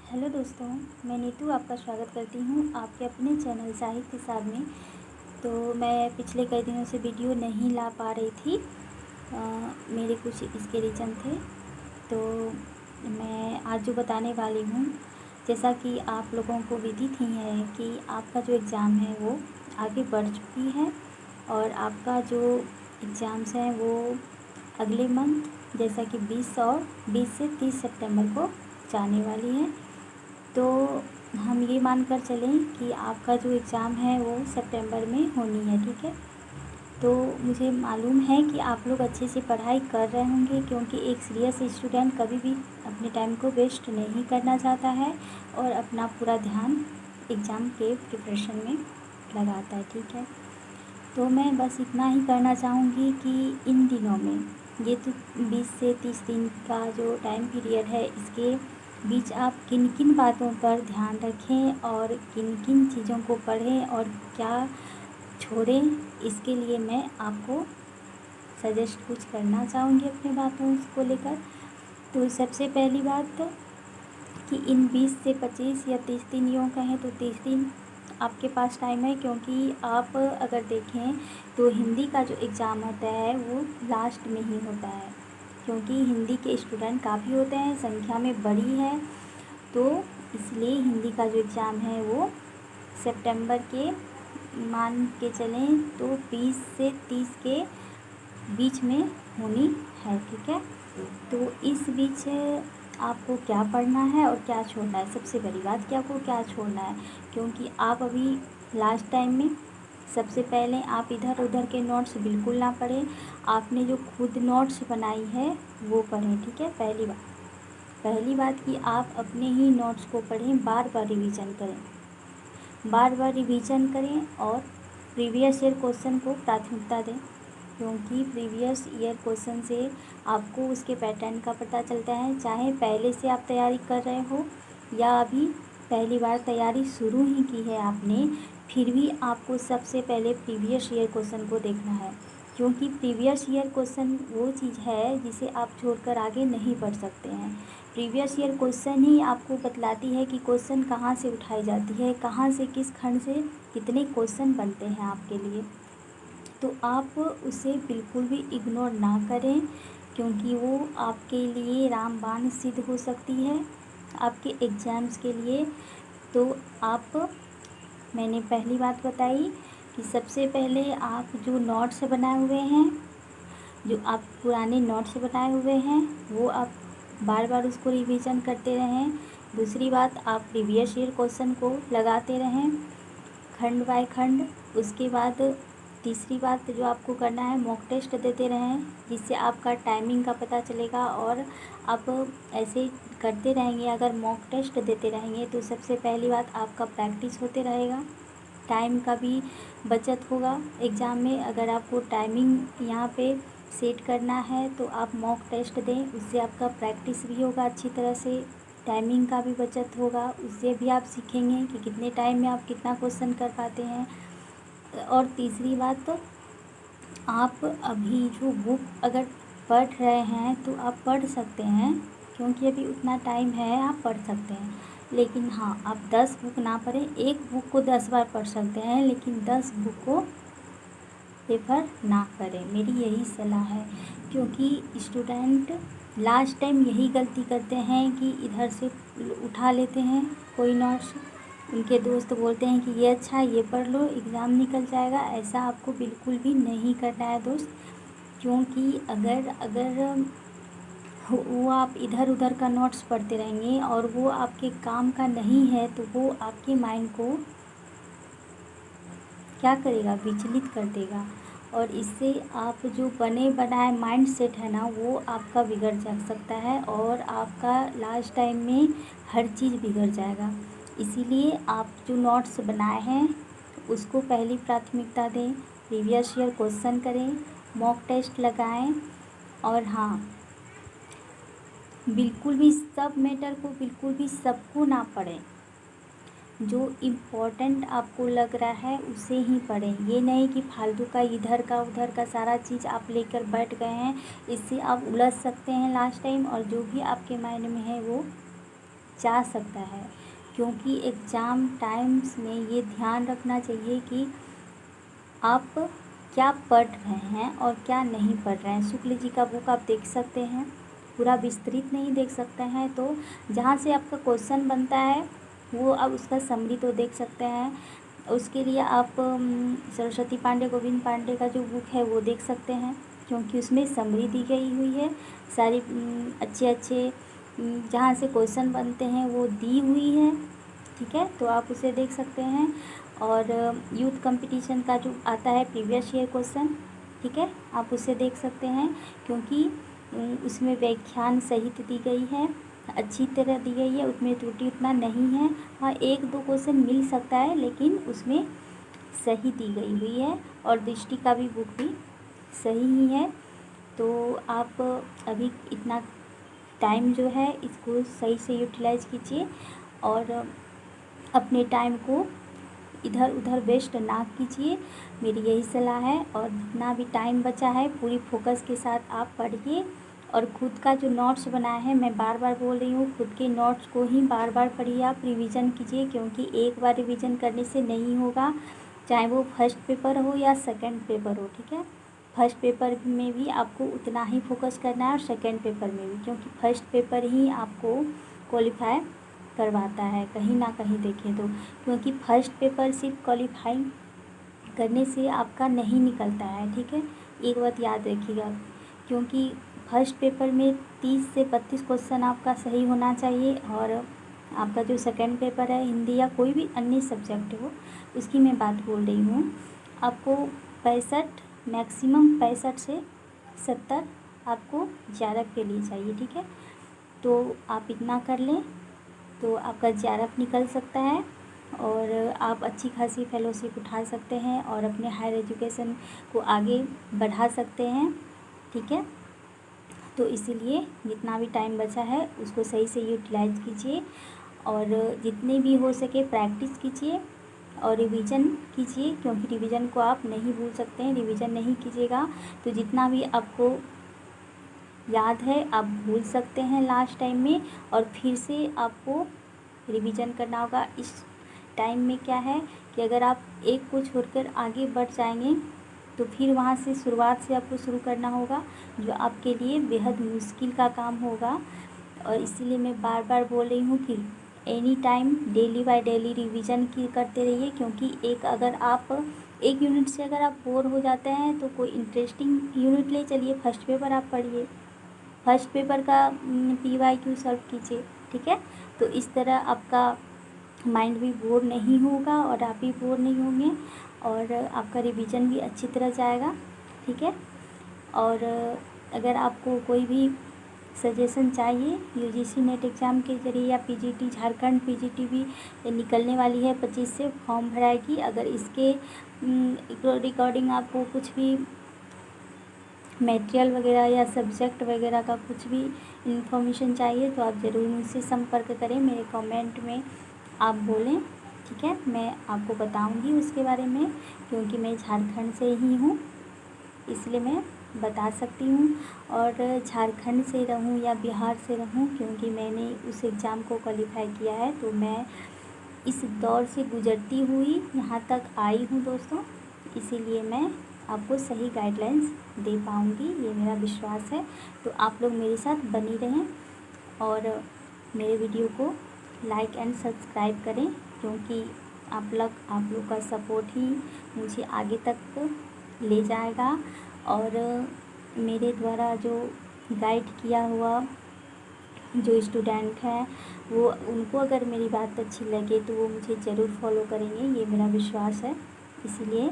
Hello दोस्तों, मैं नीतू आपका स्वागत करती हूँ आपके अपने चैनल साहित्य साध में। तो मैं पिछले कई दिनों से वीडियो नहीं ला पा रही थी। मेरे कुछ इसके रीज़न थे। तो मैं आज जो बताने वाली हूँ, जैसा कि आप लोगों को विदित ही है कि आपका जो एग्ज़ाम है वो आगे बढ़ चुकी है और आपका जो एग्ज़ाम्स हैं वो अगले मंथ जैसा कि 20 से 30 सितंबर को जाने वाली है। तो हम ये मानकर चलें कि आपका जो एग्ज़ाम है वो सितंबर में होनी है, ठीक है। तो मुझे मालूम है कि आप लोग अच्छे से पढ़ाई कर रहे होंगे, क्योंकि एक सीरियस स्टूडेंट कभी भी अपने टाइम को वेस्ट नहीं करना चाहता है और अपना पूरा ध्यान एग्ज़ाम के प्रिपरेशन में लगाता है, ठीक है। तो मैं बस इतना ही करना चाहूँगी कि इन दिनों में ये तो 20 से 30 दिन का जो टाइम पीरियड है, इसके बीच आप किन किन बातों पर ध्यान रखें और किन किन चीज़ों को पढ़ें और क्या छोड़ें, इसके लिए मैं आपको सजेस्ट कुछ करना चाहूँगी अपनी बातों को लेकर। तो सबसे पहली बात कि इन 20 से 25 या 30 दिन, यूँ कहें तो 30 दिन आपके पास टाइम है, क्योंकि आप अगर देखें तो हिंदी का जो एग्ज़ाम होता है वो लास्ट में ही होता है, क्योंकि हिंदी के स्टूडेंट काफ़ी होते हैं, संख्या में बड़ी है। तो इसलिए हिंदी का जो एग्ज़ाम है वो सितंबर के मान के चलें तो 20 से 30 के बीच में होनी है, ठीक है। तो इस बीच आपको क्या पढ़ना है और क्या छोड़ना है, सबसे बड़ी बात कि आपको क्या छोड़ना है, क्योंकि आप अभी लास्ट टाइम में सबसे पहले आप इधर उधर के नोट्स बिल्कुल ना पढ़ें। आपने जो खुद नोट्स बनाई है वो पढ़ें, ठीक है। पहली बात कि आप अपने ही नोट्स को पढ़ें, बार बार रिवीजन करें और प्रीवियस ईयर क्वेश्चन को प्राथमिकता दें, क्योंकि प्रीवियस ईयर क्वेश्चन से आपको उसके पैटर्न का पता चलता है। चाहे पहले से आप तैयारी कर रहे हो या अभी पहली बार तैयारी शुरू ही की है आपने, फिर भी आपको सबसे पहले प्रीवियस ईयर क्वेश्चन को देखना है, क्योंकि प्रीवियस ईयर क्वेश्चन वो चीज़ है जिसे आप छोड़कर आगे नहीं बढ़ सकते हैं। प्रीवियस ईयर क्वेश्चन ही आपको बतलाती है कि क्वेश्चन कहाँ से उठाई जाती है, कहाँ से किस खंड से कितने क्वेश्चन बनते हैं आपके लिए। तो आप उसे बिल्कुल भी इग्नोर ना करें, क्योंकि वो आपके लिए रामबाण सिद्ध हो सकती है आपके एग्ज़ाम्स के लिए। तो मैंने पहली बात बताई कि सबसे पहले आप जो नोट्स बनाए हुए हैं, जो आप पुराने नोट्स बनाए हुए हैं, वो आप बार बार उसको रिवीजन करते रहें। दूसरी बात, आप प्रीवियस ईयर क्वेश्चन को लगाते रहें खंड बाय खंड। उसके बाद तीसरी बात जो आपको करना है, मॉक टेस्ट देते रहें, जिससे आपका टाइमिंग का पता चलेगा। और आप ऐसे करते रहेंगे, अगर मॉक टेस्ट देते रहेंगे तो सबसे पहली बात आपका प्रैक्टिस होते रहेगा, टाइम का भी बचत होगा एग्ज़ाम में। अगर आपको टाइमिंग यहाँ पे सेट करना है तो आप मॉक टेस्ट दें, उससे आपका प्रैक्टिस भी होगा अच्छी तरह से, टाइमिंग का भी बचत होगा, उससे भी आप सीखेंगे कि कितने टाइम में आप कितना क्वेश्चन कर पाते हैं। और तीसरी बात, तो आप अभी जो बुक अगर पढ़ रहे हैं तो आप पढ़ सकते हैं, क्योंकि अभी उतना टाइम है, आप पढ़ सकते हैं। लेकिन हाँ, आप 10 बुक ना पढ़ें, एक बुक को 10 बार पढ़ सकते हैं, लेकिन 10 बुक को रेफ़र ना करें, मेरी यही सलाह है। क्योंकि स्टूडेंट लास्ट टाइम यही गलती करते हैं कि इधर से उठा लेते हैं कोई नोट्स, उनके दोस्त बोलते हैं कि ये अच्छा है, ये पढ़ लो, एग्ज़ाम निकल जाएगा। ऐसा आपको बिल्कुल भी नहीं करना है दोस्त, क्योंकि अगर वो आप इधर उधर का नोट्स पढ़ते रहेंगे और वो आपके काम का नहीं है, तो वो आपके माइंड को क्या करेगा, विचलित कर देगा। और इससे आप जो बने बनाए माइंड सेट है ना, वो आपका बिगड़ जा सकता है और आपका लास्ट टाइम में हर चीज़ बिगड़ जाएगा। इसीलिए आप जो नोट्स बनाए हैं उसको पहली प्राथमिकता दें, प्रीवियस ईयर क्वेश्चन करें, मॉक टेस्ट लगाएं। और हाँ, बिल्कुल भी सब मैटर को बिल्कुल भी सबको ना पढ़ें, जो इम्पोर्टेंट आपको लग रहा है उसे ही पढ़ें। ये नहीं कि फालतू का इधर का उधर का सारा चीज़ आप लेकर बैठ गए हैं, इससे आप उलझ सकते हैं लास्ट टाइम, और जो भी आपके माइंड में है वो जा सकता है, क्योंकि एग्ज़ाम टाइम्स में ये ध्यान रखना चाहिए कि आप क्या पढ़ रहे हैं और क्या नहीं पढ़ रहे हैं। शुक्ल जी का बुक आप देख सकते हैं, पूरा विस्तृत नहीं देख सकते हैं, तो जहाँ से आपका क्वेश्चन बनता है वो आप उसका समरी तो देख सकते हैं। उसके लिए आप सरस्वती पांडे, गोविंद पांडे का जो बुक है वो देख सकते हैं, क्योंकि उसमें समरी दी गई हुई है सारी अच्छे अच्छे जहाँ से क्वेश्चन बनते हैं वो दी हुई है। ठीक है, तो आप उसे देख सकते हैं। और यूथ कंपटीशन का जो आता है प्रीवियस ईयर क्वेश्चन, ठीक है, आप उसे देख सकते हैं, क्योंकि उसमें व्याख्यान सहित दी गई है, अच्छी तरह दी गई है, उसमें त्रुटि उतना नहीं है। हाँ, एक दो क्वेश्चन मिल सकता है, लेकिन उसमें सही दी गई हुई है। और दृष्टि का भी बुक भी सही ही है। तो आप अभी इतना टाइम जो है इसको सही से यूटिलाइज़ कीजिए और अपने टाइम को इधर उधर वेस्ट ना कीजिए, मेरी यही सलाह है। और जितना भी टाइम बचा है पूरी फोकस के साथ आप पढ़िए। और खुद का जो नोट्स बनाए हैं, मैं बार बार बोल रही हूँ, खुद के नोट्स को ही बार बार पढ़िए, आप रिवीजन कीजिए, क्योंकि एक बार रिवीजन करने से नहीं होगा, चाहे वो फर्स्ट पेपर हो या सेकंड पेपर हो। ठीक है, फर्स्ट पेपर में भी आपको उतना ही फोकस करना है और सेकंड पेपर में भी, क्योंकि फर्स्ट पेपर ही आपको क्वालिफाई करवाता है कहीं ना कहीं देखें तो। क्योंकि फर्स्ट पेपर सिर्फ क्वालिफाई करने से आपका नहीं निकलता है। ठीक है, एक बात याद रखिएगा, क्योंकि फर्स्ट पेपर में 30 से 32 क्वेश्चन आपका सही होना चाहिए। और आपका जो सेकंड पेपर है हिंदी या कोई भी अन्य सब्जेक्ट हो, उसकी मैं बात बोल रही हूँ, आपको 65 मैक्सिमम 65 से 70 आपको JRF के लिए चाहिए। ठीक है, तो आप इतना कर लें तो आपका JRF निकल सकता है और आप अच्छी खासी फेलोशिप उठा सकते हैं और अपने हायर एजुकेशन को आगे बढ़ा सकते हैं। ठीक है, तो इसीलिए जितना भी टाइम बचा है उसको सही से यूटिलाइज़ कीजिए और जितने भी हो सके प्रैक्टिस कीजिए और रिवीजन कीजिए, क्योंकि रिवीजन को आप नहीं भूल सकते हैं। रिवीजन नहीं कीजिएगा तो जितना भी आपको याद है आप भूल सकते हैं लास्ट टाइम में, और फिर से आपको रिवीजन करना होगा। इस टाइम में क्या है कि अगर आप एक को छोड़कर आगे बढ़ जाएंगे तो फिर वहाँ से शुरुआत से आपको शुरू करना होगा, जो आपके लिए बेहद मुश्किल का काम होगा। और इसीलिए मैं बार बार बोल रही हूँ कि any time daily by daily revision की करते रहिए, क्योंकि अगर आप एक यूनिट से अगर आप बोर हो जाते हैं तो कोई इंटरेस्टिंग यूनिट ले चलिए, फर्स्ट पेपर आप पढ़िए, फर्स्ट पेपर का PYQ सॉल्व कीजिए। ठीक है, तो इस तरह आपका माइंड भी बोर नहीं होगा और आप भी बोर नहीं होंगे और आपका रिवीजन भी अच्छी तरह जाएगा। ठीक है, और अगर आपको कोई भी सजेशन चाहिए UGC नेट एग्ज़ाम के ज़रिए या PGT, झारखंड PGT भी निकलने वाली है 25 से, फॉर्म भराएगी। अगर इसके रिकॉर्डिंग आपको कुछ भी मटेरियल वगैरह या सब्जेक्ट वगैरह का कुछ भी इन्फॉर्मेशन चाहिए तो आप ज़रूर मुझसे संपर्क करें, मेरे कमेंट में आप बोलें। ठीक है, मैं आपको बताऊंगी उसके बारे में, क्योंकि मैं झारखंड से ही हूँ इसलिए मैं बता सकती हूँ। और झारखंड से रहूँ या बिहार से रहूँ, क्योंकि मैंने उस एग्ज़ाम को क्वालिफाई किया है, तो मैं इस दौर से गुजरती हुई यहाँ तक आई हूँ दोस्तों, इसीलिए मैं आपको सही गाइडलाइंस दे पाऊँगी, ये मेरा विश्वास है। तो आप लोग मेरे साथ बनी रहें और मेरे वीडियो को लाइक एंड सब्सक्राइब करें, क्योंकि आप लोग का सपोर्ट ही मुझे आगे तक ले जाएगा। और मेरे द्वारा जो गाइड किया हुआ जो स्टूडेंट हैं वो, उनको अगर मेरी बात अच्छी लगे तो वो मुझे ज़रूर फॉलो करेंगे, ये मेरा विश्वास है। इसीलिए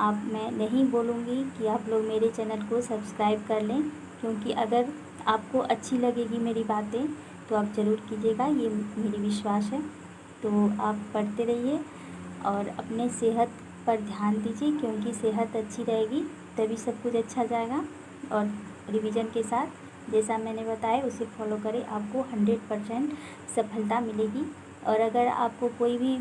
मैं नहीं बोलूँगी कि आप लोग मेरे चैनल को सब्सक्राइब कर लें, क्योंकि अगर आपको अच्छी लगेगी मेरी बातें तो आप ज़रूर कीजिएगा, ये मेरी विश्वास है। तो आप पढ़ते रहिए और अपने सेहत पर ध्यान दीजिए, क्योंकि सेहत अच्छी रहेगी तभी सब कुछ अच्छा जाएगा। और रिवीजन के साथ जैसा मैंने बताया उसे फॉलो करें, आपको 100% सफलता मिलेगी। और अगर आपको कोई भी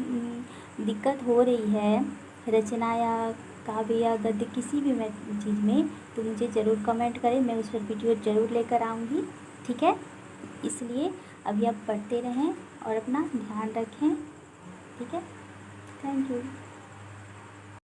दिक्कत हो रही है रचना या काव्य या गद्य किसी भी चीज़ में, तो मुझे ज़रूर कमेंट करें, मैं उस पर वीडियो ज़रूर लेकर आऊँगी। ठीक है, इसलिए अभी आप पढ़ते रहें और अपना ध्यान रखें। ठीक है, थैंक यू।